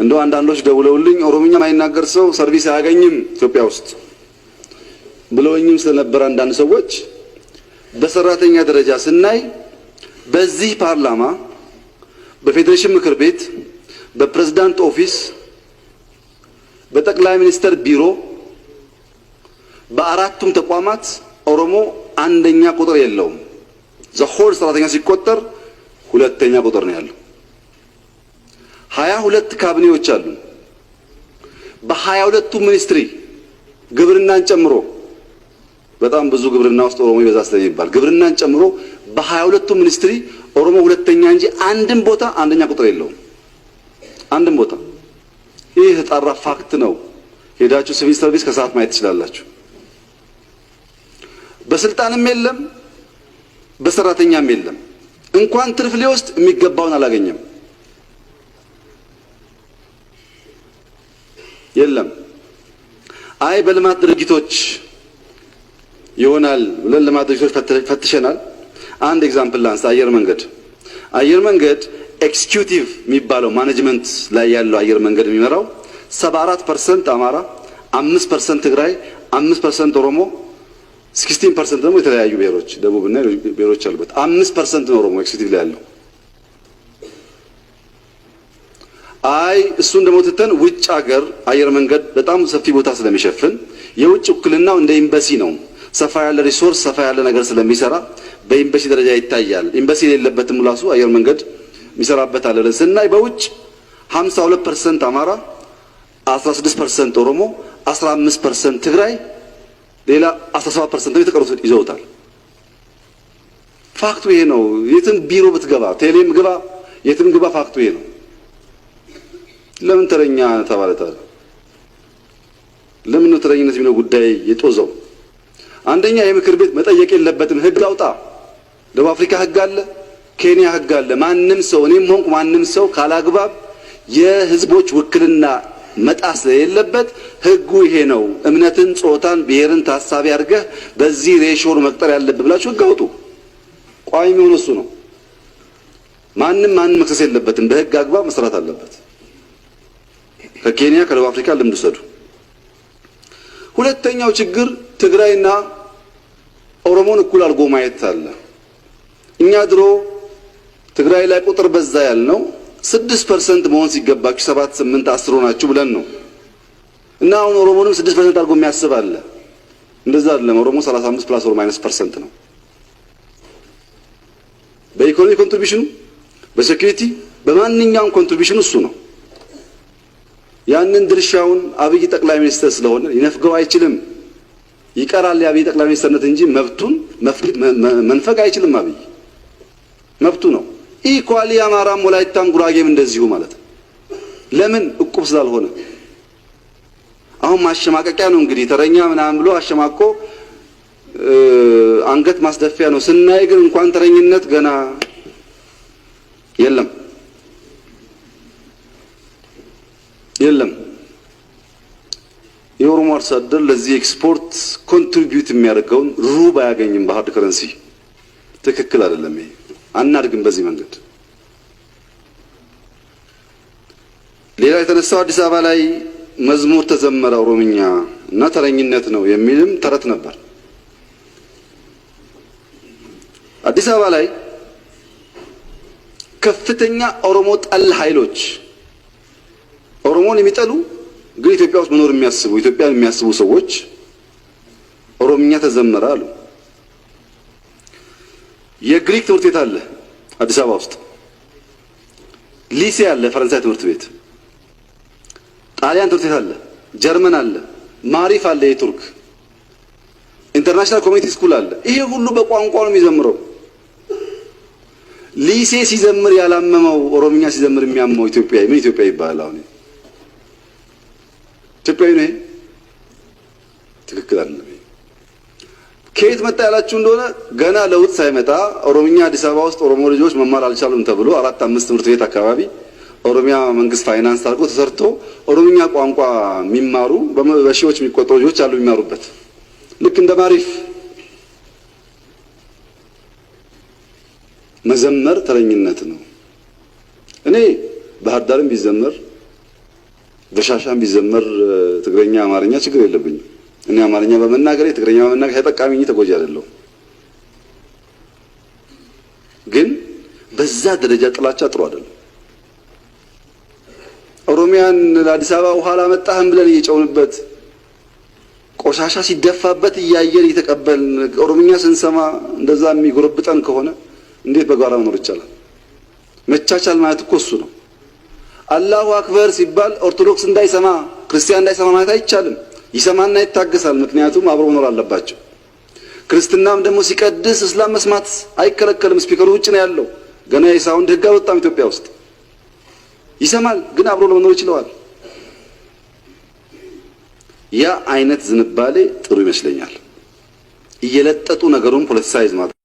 እንደው አንዳንዶች ደውለውልኝ ኦሮምኛ ማይናገር ሰው ሰርቪስ አያገኝም ኢትዮጵያ ውስጥ ብለውኝም ስለነበር አንዳንድ ሰዎች በሰራተኛ ደረጃ ስናይ በዚህ ፓርላማ በፌዴሬሽን ምክር ቤት በፕሬዝዳንት ኦፊስ በጠቅላይ ሚኒስትር ቢሮ በአራቱም ተቋማት ኦሮሞ አንደኛ ቁጥር የለውም። ዘሆል ሰራተኛ ሲቆጠር ሁለተኛ ቁጥር ነው ያለው። 22 ካቢኔዎች አሉ። በ22ቱ ሚኒስትሪ ግብርናን ጨምሮ በጣም ብዙ ግብርና ውስጥ ኦሮሞ ይበዛ ስለሚባል ግብርናን ጨምሮ በ22ቱ ሚኒስትሪ ኦሮሞ ሁለተኛ እንጂ አንድም ቦታ አንደኛ ቁጥር የለውም። አንድም ቦታ ይህ የተጣራ ፋክት ነው። ሄዳችሁ ሲቪል ሰርቪስ ከሰዓት ማየት ትችላላችሁ። በስልጣንም የለም በሰራተኛም የለም። እንኳን ትርፍ ሊወስድ የሚገባውን አላገኘም። የለም አይ በልማት ድርጅቶች ይሆናል ብለን ልማት ድርጅቶች ፈትሸናል። አንድ ኤግዛምፕል ላንስ። አየር መንገድ ኤክስኪዩቲቭ የሚባለው ማኔጅመንት ላይ ያለው አየር መንገድ የሚመራው 74% አማራ፣ 5% ትግራይ፣ 5% ኦሮሞ፣ 16% ደግሞ የተለያዩ ብሔሮች ደቡብና ብሔሮች አሉበት። 5% ነው ኦሮሞ ኤክስኪዩቲቭ ላይ ያለው። አይ እሱን ደግሞ ትተን ውጭ ሀገር አየር መንገድ በጣም ሰፊ ቦታ ስለሚሸፍን የውጭ ውክልናው እንደ ኤምባሲ ነው። ሰፋ ያለ ሪሶርስ ሰፋ ያለ ነገር ስለሚሰራ በኤምባሲ ደረጃ ይታያል። ኤምባሲ የሌለበትም ራሱ አየር መንገድ የሚሰራበት አለ። ስናይ በውጭ 52% አማራ፣ 16% ኦሮሞ፣ 15% ትግራይ፣ ሌላ 17% የተቀሩት ይዘውታል። ፋክቱ ይሄ ነው። የትም ቢሮ ብትገባ ቴሌም ግባ የትም ግባ ፋክቱ ይሄ ነው። ለምን ተረኛ ተባለታል? ለምን ተረኝነት የሚለው ጉዳይ የጦዘው? አንደኛ የምክር ቤት መጠየቅ የለበትም። ህግ አውጣ። ደቡብ አፍሪካ ህግ አለ፣ ኬንያ ህግ አለ። ማንም ሰው እኔም ሆንኩ ማንም ሰው ካላግባብ የህዝቦች ውክልና መጣስ ስለሌለበት ህጉ ይሄ ነው። እምነትን፣ ጾታን፣ ብሔርን ታሳቢ አድርገህ በዚህ ሬሾን መቅጠር ያለብህ ብላችሁ ህግ አውጡ። ቋሚ ሆኖ እሱ ነው። ማንም መክሰስ የለበትም። በህግ አግባብ መስራት አለበት። ከኬንያ ከደቡብ አፍሪካ ልምድ ውሰዱ። ሁለተኛው ችግር ትግራይና ኦሮሞን እኩል አድርጎ ማየት አለ። እኛ ድሮ ትግራይ ላይ ቁጥር በዛ ያልነው 6% መሆን ሲገባችሁ 7፣ 8፣ 10 ሆናችሁ ብለን ነው። እና አሁን ኦሮሞንም 6% አድርጎ የሚያስብ አለ። እንደዛ አይደለም። ኦሮሞ 35 ፕላስ ኦር ማይነስ % ነው። በኢኮኖሚ ኮንትሪቢዩሽኑ፣ በሴኩሪቲ፣ በማንኛውም ኮንትሪቢዩሽኑ እሱ ነው። ያንን ድርሻውን አብይ ጠቅላይ ሚኒስትር ስለሆነ ሊነፍገው አይችልም። ይቀራል የአብይ ጠቅላይ ሚኒስትርነት እንጂ መብቱን መንፈግ አይችልም። አብይ መብቱ ነው። ኢኳሊ አማራም ወላይታም ጉራጌም እንደዚሁ ማለት ነው። ለምን እቁብ ስላልሆነ። አሁን ማሸማቀቂያ ነው እንግዲህ ተረኛ ምናምን ብሎ አሸማቆ አንገት ማስደፊያ ነው። ስናይ ግን እንኳን ተረኝነት ገና የለም። የኦሮሞ አርሶ አደር ለዚህ ኤክስፖርት ኮንትሪቢዩት የሚያደርገውን ሩብ አያገኝም በሃርድ ከረንሲ። ትክክል አይደለም። ይሄ አናድግም በዚህ መንገድ። ሌላ የተነሳው አዲስ አበባ ላይ መዝሙር ተዘመረ ኦሮምኛ እና ተረኝነት ነው የሚልም ተረት ነበር። አዲስ አበባ ላይ ከፍተኛ ኦሮሞ ጠል ኃይሎች ኦሮሞን የሚጠሉ ግን ኢትዮጵያ ውስጥ መኖር የሚያስቡ ኢትዮጵያን የሚያስቡ ሰዎች ኦሮምኛ ተዘመረ አሉ። የግሪክ ትምህርት ቤት አለ አዲስ አበባ ውስጥ፣ ሊሴ አለ፣ ፈረንሳይ ትምህርት ቤት፣ ጣሊያን ትምህርት ቤት አለ፣ ጀርመን አለ፣ ማሪፍ አለ፣ የቱርክ ኢንተርናሽናል ኮሚኒቲ ስኩል አለ። ይሄ ሁሉ በቋንቋ ነው የሚዘምረው። ሊሴ ሲዘምር ያላመመው ኦሮምኛ ሲዘምር የሚያመው ኢትዮጵያዊ ምን ኢትዮጵያ ይባላል? አሁን ኢትዮጵያዊ ነው። ትክክል አይደለም። ከየት መጣ ያላችሁ እንደሆነ ገና ለውጥ ሳይመጣ ኦሮምኛ አዲስ አበባ ውስጥ ኦሮሞ ልጆች መማር አልቻሉም ተብሎ 4-5 ትምህርት ቤት አካባቢ ኦሮሚያ መንግስት ፋይናንስ አድርጎ ተሰርቶ ኦሮምኛ ቋንቋ የሚማሩ በሺዎች የሚቆጠሩ ልጆች አሉ የሚማሩበት። ልክ እንደ ማሪፍ መዘመር ተረኝነት ነው። እኔ ባህር ዳርም ቢዘመር በሻሻም ቢዘመር ትግረኛ አማርኛ ችግር የለብኝም። እኔ አማርኛ በመናገሬ ትግረኛ በመናገር ተጠቃሚ እንጂ ተጎጂ አይደለሁም። ግን በዛ ደረጃ ጥላቻ ጥሩ አይደለም። ኦሮሚያን ለአዲስ አበባ ውሃ አላመጣህም ብለን እየጨውንበት ቆሻሻ ሲደፋበት እያየን እየተቀበልን ኦሮምኛ ስንሰማ እንደዛ የሚጎረብጠን ከሆነ እንዴት በጋራ መኖር ይቻላል? መቻቻል ማለት እኮ እሱ ነው። አላሁ አክበር ሲባል ኦርቶዶክስ እንዳይሰማ ክርስቲያን እንዳይሰማ ማለት አይቻልም። ይሰማና ይታገሳል። ምክንያቱም አብሮ መኖር አለባቸው። ክርስትናም ደግሞ ሲቀድስ እስላም መስማት አይከለከልም። ስፒከሩ ውጭ ነው ያለው። ገና የሳውንድ ህግ አልወጣም ኢትዮጵያ ውስጥ። ይሰማል፣ ግን አብሮ ለመኖር ይችላል። ያ አይነት ዝንባሌ ጥሩ ይመስለኛል። እየለጠጡ ነገሩን ፖለቲሳይዝ